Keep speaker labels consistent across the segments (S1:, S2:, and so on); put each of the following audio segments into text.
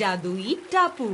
S1: जादुई टापू।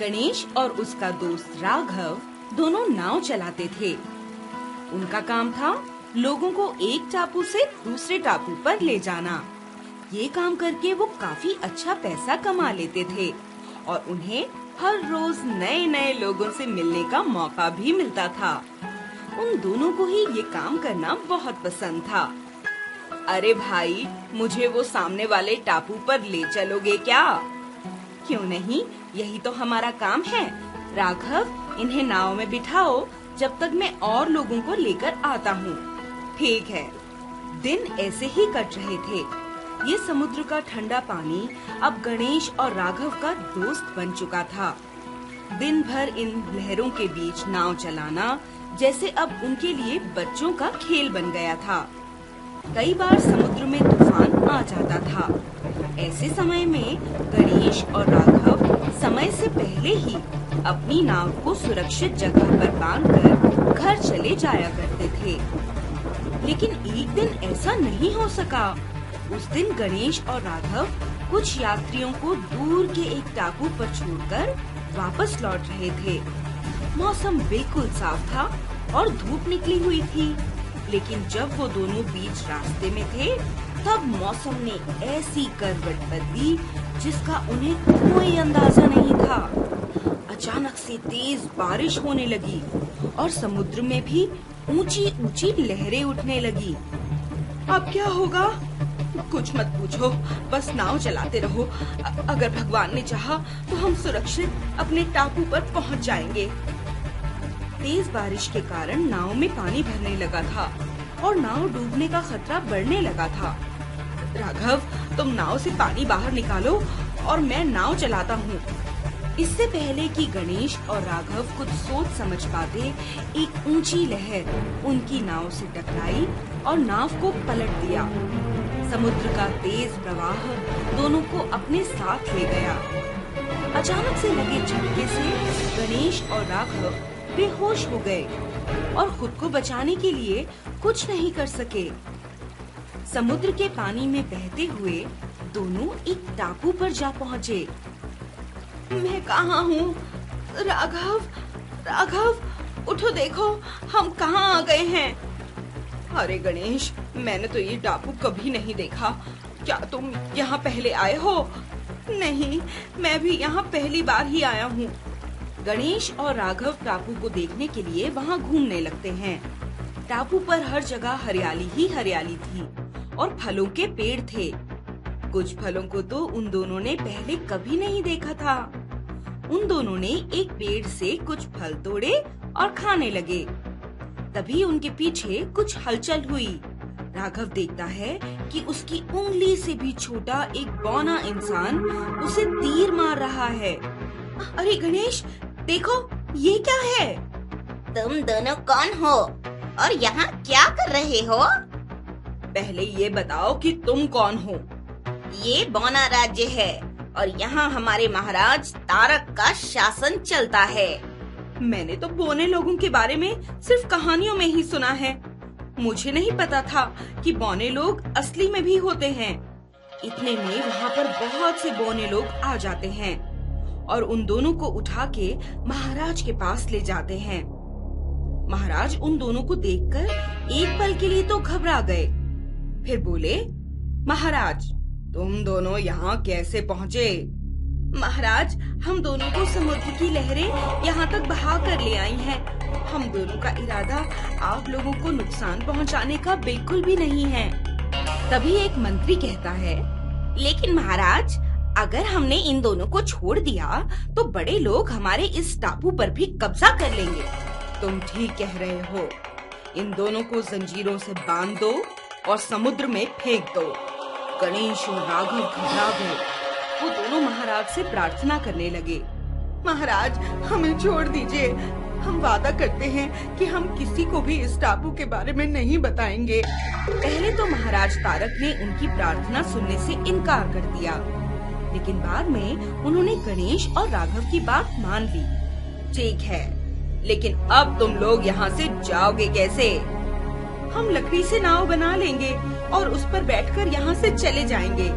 S1: गणेश और उसका दोस्त राघव दोनों नाव चलाते थे। उनका काम था लोगों को एक टापू से दूसरे टापू पर ले जाना। ये काम करके वो काफी अच्छा पैसा कमा लेते थे और उन्हें हर रोज नए नए लोगों से मिलने का मौका भी मिलता था। उन दोनों को ही ये काम करना बहुत पसंद था। अरे भाई, मुझे वो सामने वाले टापू पर ले चलोगे क्या? क्यों नहीं, यही तो हमारा काम है। राघव, इन्हें नाव में बिठाओ जब तक मैं और लोगों को लेकर आता हूँ। ठीक है। दिन ऐसे ही कट रहे थे। ये समुद्र का ठंडा पानी अब गणेश और राघव का दोस्त बन चुका था। दिन भर इन लहरों के बीच नाव चलाना जैसे अब उनके लिए बच्चों का खेल बन गया था। कई बार समुद्र में तूफान आ जाता था। ऐसे समय में गणेश और राघव समय से पहले ही अपनी नाव को सुरक्षित जगह पर बांधकर घर चले जाया करते थे। लेकिन एक दिन ऐसा नहीं हो सका। उस दिन गणेश और राघव कुछ यात्रियों को दूर के एक टापू पर छोड़कर वापस लौट रहे थे। मौसम बिल्कुल साफ था और धूप निकली हुई थी। लेकिन जब वो दोनों बीच रास्ते में थे, तब मौसम ने ऐसी करवट बदली जिसका उन्हें कोई अंदाजा नहीं था। अचानक से तेज बारिश होने लगी और समुद्र में भी ऊंची ऊंची लहरें उठने लगी। अब क्या होगा? कुछ मत पूछो, बस नाव चलाते रहो। अगर भगवान ने चाहा तो हम सुरक्षित अपने टापू पर पहुंच जाएंगे। तेज बारिश के कारण नाव में पानी भरने लगा था और नाव डूबने का खतरा बढ़ने लगा था। राघव, तुम नाव से पानी बाहर निकालो और मैं नाव चलाता हूँ। इससे पहले कि गणेश और राघव कुछ सोच समझ पाते, एक ऊंची लहर उनकी नाव से टकराई और नाव को पलट दिया। समुद्र का तेज प्रवाह दोनों को अपने साथ ले गया। अचानक से लगे झटके से गणेश और राघव बेहोश हो गए और खुद को बचाने के लिए कुछ नहीं कर सके। समुद्र के पानी में बहते हुए दोनों एक टापू पर जा पहुँचे। मैं कहाँ हूँ? राघव, राघव, उठो, देखो हम कहाँ आ गए हैं। अरे गणेश, मैंने तो ये टापू कभी नहीं देखा। क्या तुम यहाँ पहले आए हो? नहीं, मैं भी यहाँ पहली बार ही आया हूँ। गणेश और राघव टापू को देखने के लिए वहाँ घूमने लगते हैं। टापू पर हर जगह हरियाली ही हरियाली थी और फलों के पेड़ थे। कुछ फलों को तो उन दोनों ने पहले कभी नहीं देखा था। उन दोनों ने एक पेड़ से कुछ फल तोड़े और खाने लगे। तभी उनके पीछे कुछ हलचल हुई। राघव देखता है कि उसकी उंगली से भी छोटा एक बौना इंसान उसे तीर मार रहा है। अरे गणेश, देखो ये क्या है?
S2: तुम दोनों कौन हो और यहाँ क्या कर रहे हो?
S1: पहले ये बताओ कि तुम कौन हो?
S2: ये बौना राज्य है और यहाँ हमारे महाराज तारक का शासन चलता है।
S1: मैंने तो बौने लोगों के बारे में सिर्फ कहानियों में ही सुना है। मुझे नहीं पता था कि बौने लोग असली में भी होते हैं। इतने में वहाँ पर बहुत से बौने लोग आ जाते हैं और उन दोनों को उठा के महाराज के पास ले जाते हैं। महाराज उन दोनों को देखकर एक पल के लिए तो घबरा गए। फिर बोले, महाराज, तुम दोनों यहाँ कैसे पहुँचे? महाराज, हम दोनों को समुद्र की लहरें यहाँ तक बहा कर ले आई हैं। हम दोनों का इरादा आप लोगों को नुकसान पहुँचाने का बिल्कुल भी नहीं है। तभी एक मंत्री कहता है,
S2: लेकिन महाराज, अगर हमने इन दोनों को छोड़ दिया तो बड़े लोग हमारे इस टापू पर भी कब्जा कर लेंगे।
S1: तुम ठीक कह रहे हो। इन दोनों को जंजीरों से बांध दो और समुद्र में फेंक दो। गणेश और राघव घबरा गए। वो दोनों महाराज से प्रार्थना करने लगे, महाराज, हमें छोड़ दीजिए। हम वादा करते हैं कि हम किसी को भी इस टापू के बारे में नहीं बताएंगे। पहले तो महाराज तारक ने उनकी प्रार्थना सुनने से इनकार कर दिया, लेकिन बाद में उन्होंने गणेश और राघव की बात मान ली। ठीक है, लेकिन अब तुम लोग यहाँ से जाओगे कैसे? हम लकड़ी से नाव बना लेंगे और उस पर बैठकर यहाँ से चले जाएंगे।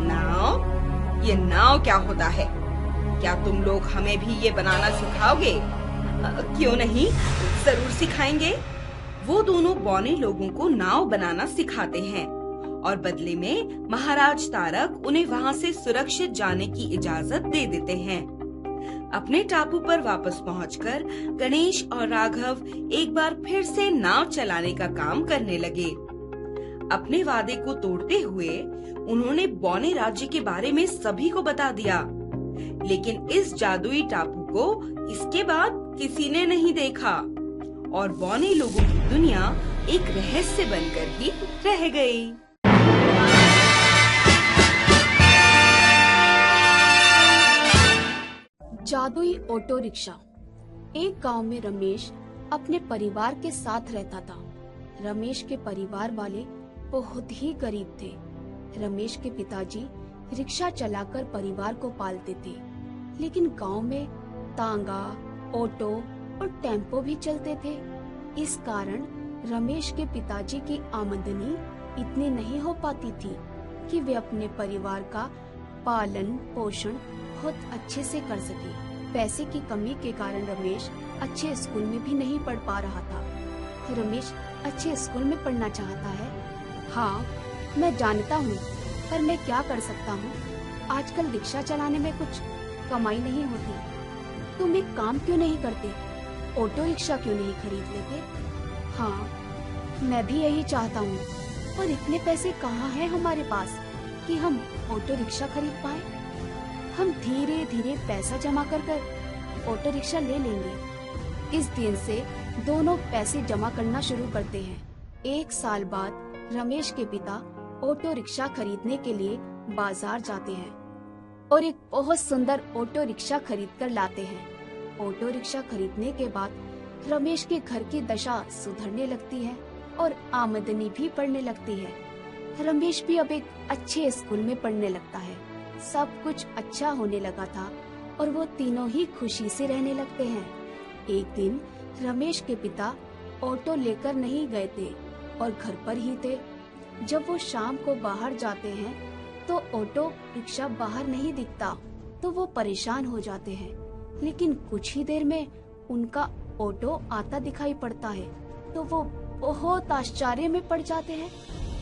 S1: नाव? ये नाव क्या होता है? क्या तुम लोग हमें भी ये बनाना सिखाओगे? क्यों नहीं, जरूर सिखाएंगे। वो दोनों बौने लोगों को नाव बनाना सिखाते हैं और बदले में महाराज तारक उन्हें वहाँ से सुरक्षित जाने की इजाजत दे देते हैं। अपने टापू पर वापस पहुंचकर गणेश और राघव एक बार फिर से नाव चलाने का काम करने लगे। अपने वादे को तोड़ते हुए उन्होंने बौने राज्य के बारे में सभी को बता दिया, लेकिन इस जादुई टापू को इसके बाद किसी ने नहीं देखा और बौने लोगों की दुनिया एक रहस्य बनकर ही रह गई।
S3: जादुई ऑटो रिक्शा। एक गांव में रमेश अपने परिवार के साथ रहता था। रमेश के परिवार वाले बहुत ही गरीब थे। रमेश के पिताजी रिक्शा चलाकर परिवार को पालते थे, लेकिन गांव में तांगा, ऑटो और टेम्पो भी चलते थे। इस कारण रमेश के पिताजी की आमदनी इतनी नहीं हो पाती थी कि वे अपने परिवार का पालन पोषण बहुत अच्छे से कर सके। पैसे की कमी के कारण रमेश अच्छे स्कूल में भी नहीं पढ़ पा रहा था। रमेश अच्छे स्कूल में पढ़ना चाहता है। हाँ, मैं जानता हूँ, पर मैं क्या कर सकता हूँ? आजकल रिक्शा चलाने में कुछ कमाई नहीं होती। तुम एक काम क्यों नहीं करते? ऑटो रिक्शा क्यों नहीं खरीद लेते? हाँ, मैं भी यही चाहता हूँ, पर इतने पैसे कहाँ हैं हमारे पास कि हम ऑटो रिक्शा खरीद पाए? हम धीरे धीरे पैसा जमा कर ऑटो रिक्शा ले लेंगे। इस दिन से दोनों पैसे जमा करना शुरू करते हैं। एक साल बाद रमेश के पिता ऑटो रिक्शा खरीदने के लिए बाजार जाते हैं और एक बहुत सुंदर ऑटो रिक्शा खरीद कर लाते हैं। ऑटो रिक्शा खरीदने के बाद रमेश के घर की दशा सुधरने लगती है और आमदनी भी बढ़ने लगती है। रमेश भी अब एक अच्छे स्कूल में पढ़ने लगता है। सब कुछ अच्छा होने लगा था और वो तीनों ही खुशी से रहने लगते हैं। एक दिन रमेश के पिता ऑटो लेकर नहीं गए थे और घर पर ही थे। जब वो शाम को बाहर जाते हैं तो ऑटो रिक्शा बाहर नहीं दिखता, तो वो परेशान हो जाते हैं। लेकिन कुछ ही देर में उनका ऑटो आता दिखाई पड़ता है, तो वो बहुत आश्चर्य में पड़ जाते हैं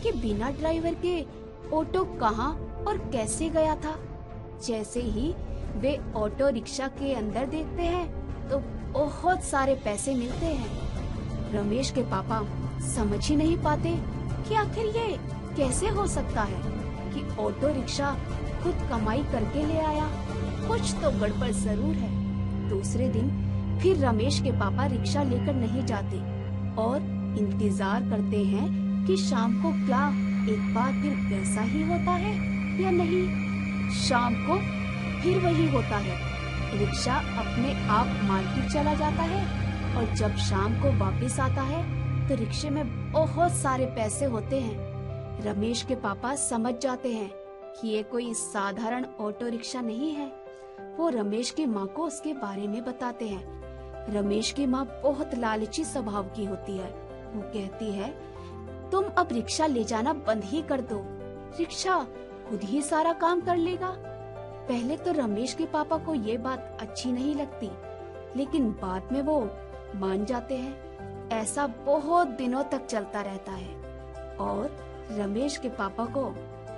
S3: कि बिना ड्राइवर के ऑटो कहाँ और कैसे गया था। जैसे ही वे ऑटो रिक्शा के अंदर देखते हैं तो बहुत सारे पैसे मिलते हैं। रमेश के पापा समझ ही नहीं पाते कि आखिर ये कैसे हो सकता है कि ऑटो रिक्शा खुद कमाई करके ले आया। कुछ तो गड़बड़ जरूर है। दूसरे दिन फिर रमेश के पापा रिक्शा लेकर नहीं जाते और इंतजार करते हैं कि शाम को क्या एक बार फिर वैसा ही होता है या नहीं। शाम को फिर वही होता है। रिक्शा अपने आप मार्केट चला जाता है और जब शाम को वापस आता है तो रिक्शे में बहुत सारे पैसे होते हैं। रमेश के पापा समझ जाते हैं कि ये कोई साधारण ऑटो रिक्शा नहीं है। वो रमेश की माँ को उसके बारे में बताते हैं। रमेश की माँ बहुत लालची स्वभाव की होती है। वो कहती है, तुम अब रिक्शा ले जाना बंद ही कर दो, रिक्शा खुद ही सारा काम कर लेगा। पहले तो रमेश के पापा को ये बात अच्छी नहीं लगती, लेकिन बाद में वो मान जाते हैं। ऐसा बहुत दिनों तक चलता रहता है और रमेश के पापा को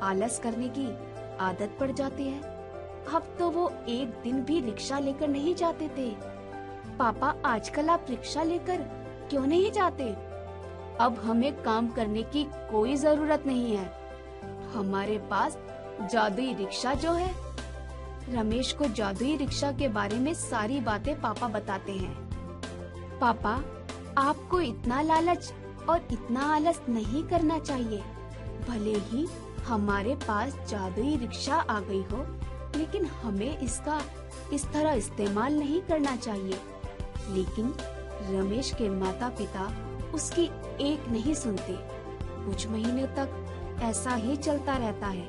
S3: आलस करने की आदत पड़ जाती है। अब तो वो एक दिन भी रिक्शा लेकर नहीं जाते थे। पापा, आजकल आप रिक्शा लेकर क्यों नहीं जाते? अब हमें काम करने की कोई जरूरत नहीं है, हमारे पास जादुई रिक्शा जो है। रमेश को जादुई रिक्शा के बारे में सारी बातें पापा बताते हैं। पापा, आपको इतना लालच और इतना आलस नहीं करना चाहिए। भले ही हमारे पास जादुई रिक्शा आ गई हो, लेकिन हमें इसका इस तरह इस्तेमाल नहीं करना चाहिए। लेकिन रमेश के माता पिता उसकी एक नहीं सुनते। कुछ महीने तक ऐसा ही चलता रहता है,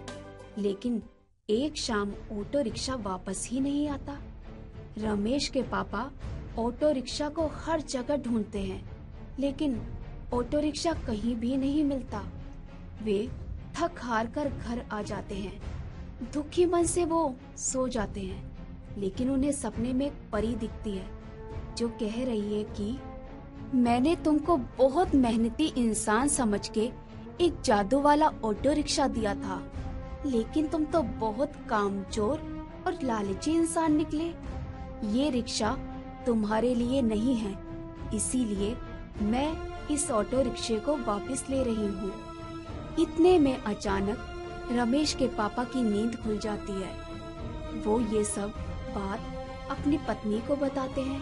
S3: लेकिन एक शाम ऑटो रिक्शा वापस ही नहीं आता। रमेश के पापा ऑटो रिक्शा को हर जगह ढूंढते हैं, लेकिन ऑटो रिक्शा कहीं भी नहीं मिलता। वे थक हार कर घर आ जाते हैं। दुखी मन से वो सो जाते हैं, लेकिन उन्हें सपने में एक परी दिखती है जो कह रही है कि मैंने तुमको बहुत मेहनती इंसान समझ के एक जादू वाला ऑटो रिक्शा दिया था, लेकिन तुम तो बहुत कामचोर और लालची इंसान निकले। ये रिक्शा तुम्हारे लिए नहीं है, इसीलिए मैं इस ऑटो रिक्शे को वापस ले रही हूँ। इतने में अचानक रमेश के पापा की नींद खुल जाती है। वो ये सब बात अपनी पत्नी को बताते हैं।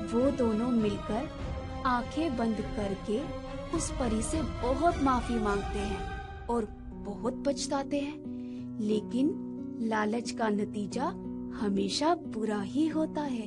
S3: वो दोनों मिलकर आंखें बंद करके उस परी से बहुत माफी मांगते हैं और बहुत पछताते हैं, लेकिन लालच का नतीजा हमेशा बुरा ही होता है।